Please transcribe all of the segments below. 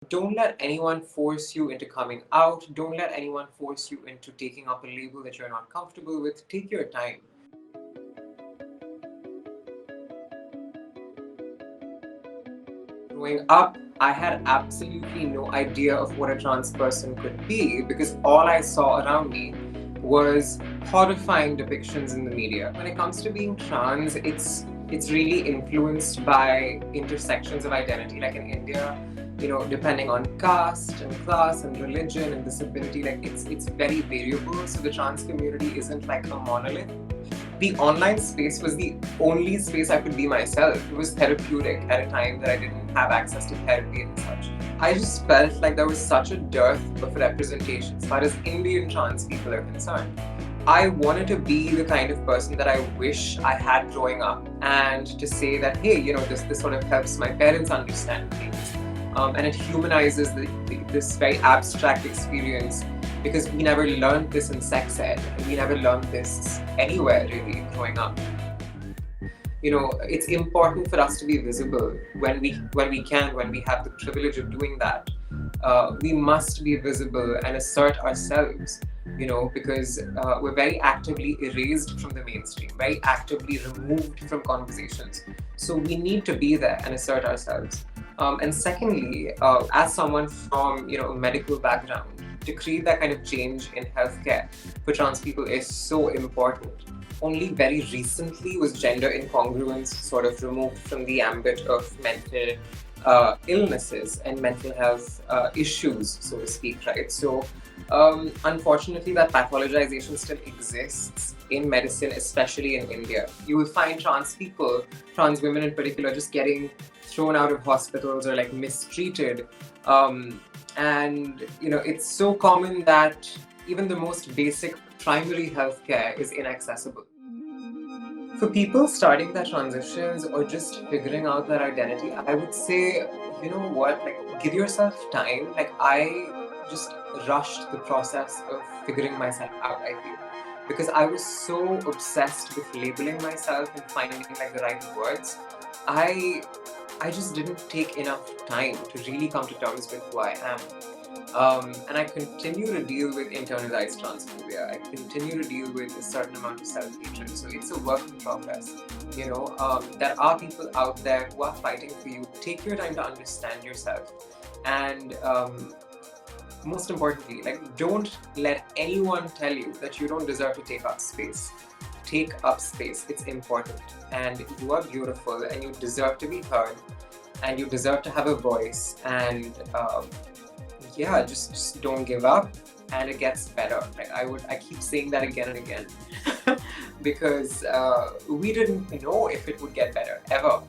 Don't let anyone force you into coming out. Don't let anyone force you into taking up a label that you're not comfortable with. Take your time. Growing up, I had absolutely no idea of what a trans person could be because all I saw around me was horrifying depictions in the media. When it comes to being trans, it's really influenced by intersections of identity. Like in India, depending on caste and class and religion and disability, like it's very variable. So the trans community isn't like a monolith. The online space was the only space I could be myself. It was therapeutic at a time that I didn't have access to therapy and such. I just felt like there was such a dearth of representation as far as Indian trans people are concerned. I wanted to be the kind of person that I wish I had growing up, and to say that, hey, this sort of helps my parents understand things, and it humanizes this very abstract experience, because we never learned this in sex ed, and we never learned this anywhere really growing up. It's important for us to be visible when we have the privilege of doing that. We must be visible and assert ourselves, because we're very actively erased from the mainstream, very actively removed from conversations. So we need to be there and assert ourselves. And secondly, as someone from a medical background, to create that kind of change in healthcare for trans people is so important. Only very recently was gender incongruence sort of removed from the ambit of mental illnesses and mental health issues, so to speak, right? So unfortunately, that pathologization still exists in medicine, especially in India. You will find trans people, trans women in particular, just getting thrown out of hospitals or like mistreated. And it's so common that even the most basic primary healthcare is inaccessible. For people starting their transitions or just figuring out their identity, I would say, like, give yourself time. Like, I just rushed the process of figuring myself out, I feel, because I was so obsessed with labeling myself and finding like the right words. I just didn't take enough time to really come to terms with who I am. And I continue to deal with internalized transphobia. I continue to deal with a certain amount of self-hatred. So it's a work in progress. There are people out there who are fighting for you. Take your time to understand yourself. And most importantly, like, don't let anyone tell you that you don't deserve to take up space. Take up space. It's important. And you are beautiful, and you deserve to be heard, and you deserve to have a voice. And just don't give up, and it gets better. Like, I keep saying that again and again because we didn't know if it would get better ever,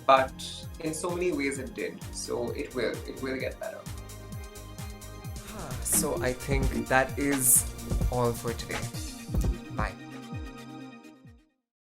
but in so many ways it did. So it will get better. So I think that is all for today. Bye.